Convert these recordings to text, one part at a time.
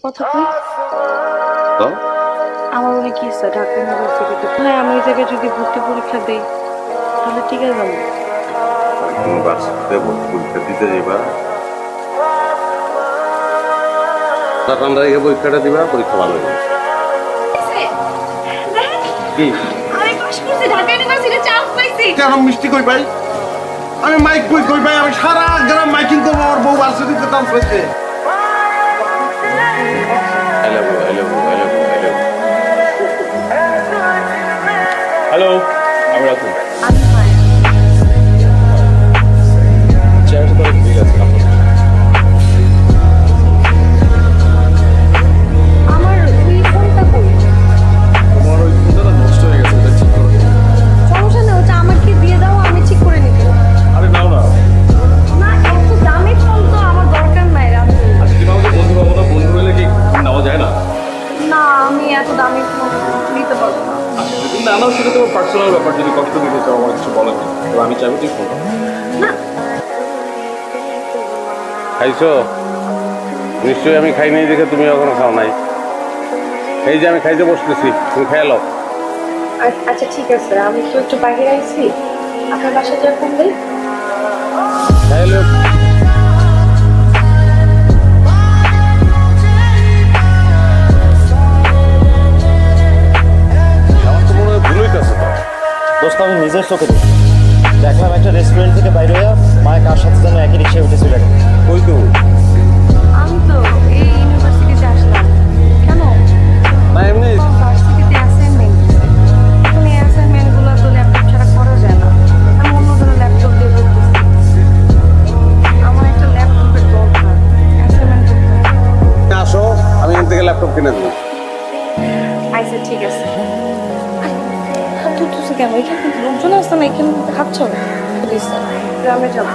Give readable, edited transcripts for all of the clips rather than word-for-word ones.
কথা কই তো আমার অনেক ইচ্ছা ঢাকা ইউনিভার্সিটিতে। হ্যাঁ, আমি ওই জায়গায় যদি ভর্তি পরীক্ষা দেই তাহলে ঠিক আছে যাবো। তুমি ভার্সিটিতে ভর্তি পরীক্ষা দিতে যাইবা, ঠান্ডা রেখে পরীক্ষাটা দিবা, পরীক্ষা ভালো হবে। কি আমি পাশ করছি, ঢাকা ইউনিভার্সিটিতে চান্স পাইছি। কেন মিষ্টি কই ভাই? আমি মাইক কই কই ভাই? আমি সারা গ্রাম মাইকিং করবো, আমার বউ ভার্সিটিতে চান্স পেয়েছে। হ্যালো, আমি রাতুল। আমি হয় চেয়ারটা তো ঠিক আছে। আমার ওই ফোনটা কই? তোমার ওই ফোনটা না নষ্ট হয়ে গেছে, ওটা ঠিক করো। সমস্যা নেই, ওটা আমাকে দিয়ে দাও, আমি ঠিক করে নিব। আরে নাও না। না, এত দামি ফোন তো আমার দরকার নাই রাতে। আচ্ছা তুমি আমাকে বন্ধু ভাবো না, বন্ধু হলে কি নেওয়া যায় না? না, আমি এত দামি ফোন নিতে পারবো না। আচ্ছা যদি না নাও সেটা তোমার পার্সোনাল ব্যাপার, যদি কষ্ট দিতে চাও আমার কিছু বলার নেই, তবে আমি চাইবো তুই ফোন। না, খাইছো? নিশ্চয়ই আমি খাই নাই দেখে তুমি এখনো খাও নাই। এই যে আমি খাইতে বসতেছি, তুমি খেয়ে নাও। আচ্ছা ঠিক আছে, আমি তো একটু বাইরে আইছি, আপনার বাসায় যা ফোন দেই। খেয়ে নাও। আমার তো মনে হয় ভুল হইতেছে তো। দোস্ত আমি নিজের চোখে দেখলাম একটা রেস্টুরেন্ট থেকে বাইরে হইয়া মায়ের কার সাথে যেন একই রিক্সায় উঠে চলে গেল। কই তুমি? আমি তো এই ইউনিভার্সিটিতে আসলাম। কেন? না এমনি ভার্সিটিতে অ্যাসাইনমেন্ট, এখন এই অ্যাসাইনমেন্টগুলো তো ল্যাপটপ ছাড়া করা যায় না। আমি অন্য কোনো ল্যাপটপ দিয়ে করতেছি। আমার একটা ল্যাপটপের দরকার, অ্যাসাইনমেন্ট করতে হবে। আসো, আমি এখান থেকে ল্যাপটপ কিনে দেবো। আচ্ছা ঠিক আছে। হাত উঠতেছে কেন? এখানে কিন্তু লোকজন আসছে না, এখানে হাত ছড়ে। গ্রামে যাবো।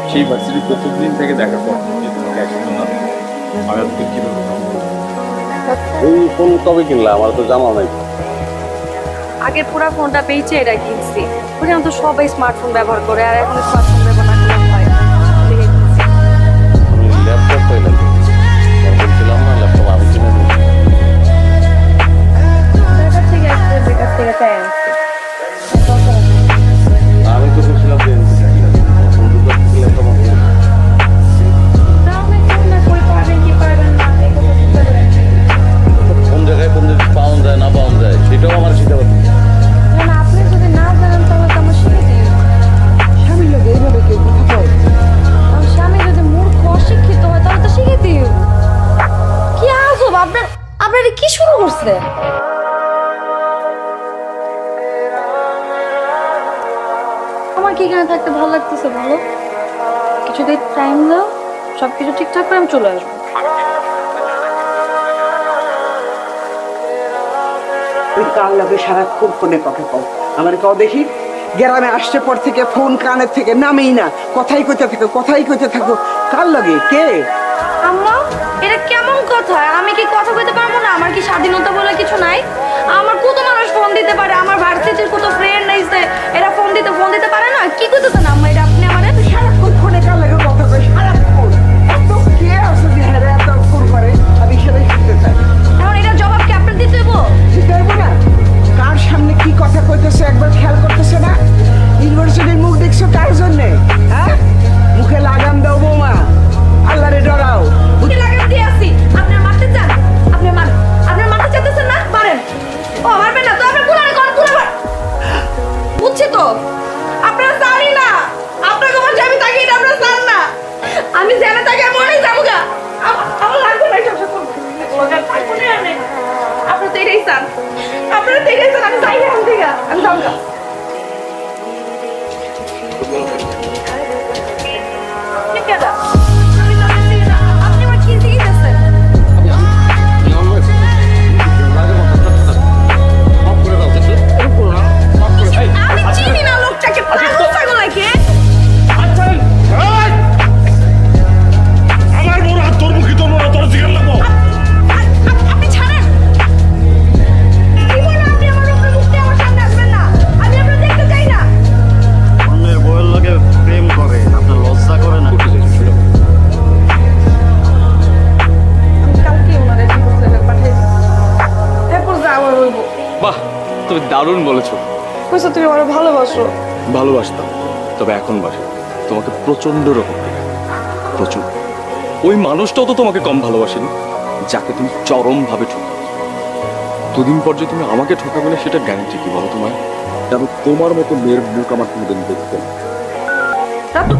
সেই ভার্সিটির প্রথম দিন থেকে দেখার পর যে তোমাকে একসাথে না আমি আজকে কীভাবে থাকবো? এই ফোন কবে কিনলা? আমার তো জানা নাই। আগের পুরা ফোনটা পেয়েছে, এটা কিনছি। বুঝলাম তো সবাই স্মার্টফোন ব্যবহার করে, আর এখন স্মার্টফোন ব্যবহার না করলে হয় না। দেখে কিনছি। আমি ল্যাপটপ পাইলাম, বলছিলাম না ল্যাপটপ আমি কিনে দেবো। আপনার কাছ থেকে একটা যে কাছ থেকে চাই আনছি। আমি তো বলছিলাম যে বন্ধুর কাছ থেকে ল্যাপটপ আমি কিনে দেবো। তাও আমি জানি না কই পারবেন কি পারবেন না, এই কথা চিন্তা করে আছি। কোন জায়গায় কোন জিনিস পাওয়া যায় না পাওয়া যায় সেটাও আমার শিখতে পারছি। না, আপনি যদি না জানেন তাহলে তো আমার শিখে দিন। স্বামী লোক এইভাবে কেউ কথা কয়? আমার স্বামী যদি মূর্খ অশিক্ষিত হয় তাহলে তো শিখে দিও। কি আজব, আপনার কি শুরু করছে? আমার কি এখানে থাকতে ভালো লাগতেছে বলো? কিছুদিন টাইম দাও, সবকিছু ঠিকঠাক করে আমি চলে আসবো। তুই কার লগে সারাক্ষণ ফোনে কথা কও? আমার কও দেখি। গ্রামে আসছে পর থেকে ফোন কানের থেকে নামেই না, কথাই কইতে থাকো, কথাই কইতে থাকো। কার লগে? কে? আম্মা, এটা কেমন কথা? আমি কি কথা কইতে পারবো না? আমার কি স্বাধীনতা বলে কিছু নাই? আমার কত মানুষ ফোন দিতে পারে, আমার ভার্সিটির কত ফ্রেন্ড আইছে, এরা ফোন দিতে পারে না? কি কইতেছেন আম্মা? এটা আপনি আমারে সারাক্ষণ ফোনে কার লগে কথা কই? সারাক্ষণ এত কে আছে যে হ্যাঁ রে, এত ফোন করে? আমি সেটাই শুনতে চাই। এখন এটার জবাব কি আপনার দিতে হইব? বুঝতে পারবো না কার সামনে কি কথা কইতেছে, একবার খেয়াল করতেছে না? ইউনিভার্সিটির মুখ দেখছো কার জন্যে? হ্যাঁ, মুখে লাগাম দাও বৌমা, আল্লাহরে ডরাও। বুকে লাগাম দিয়ে আসি। আপনার মারতে চান? আপনার মারতে চাইতেছেন না? পারেন। ও মারবেন না তো আপনার কুলারে কোন কুলা মার। বুঝছি তো। আপনারা জানি না তুমি দারুণ বলেছো। কইছো তুমি আমার ভালোবাসো। ভালোবাসতাম, তবে এখন বাসি তোমাকে প্রচন্ড রকম, প্রচুর। ওই মানুষটাও তো তোমাকে কম ভালোবাসেনি যাকে তুমি চরমভাবে ঠকাও। দুদিন পর যে তুমি আমাকে ঠকাবে না সেটা গ্যারান্টি কি বলো তোমায়? আমি তোমার মতো মেয়ের মুখ আমার কোনোদিন দেখবো না। রাতো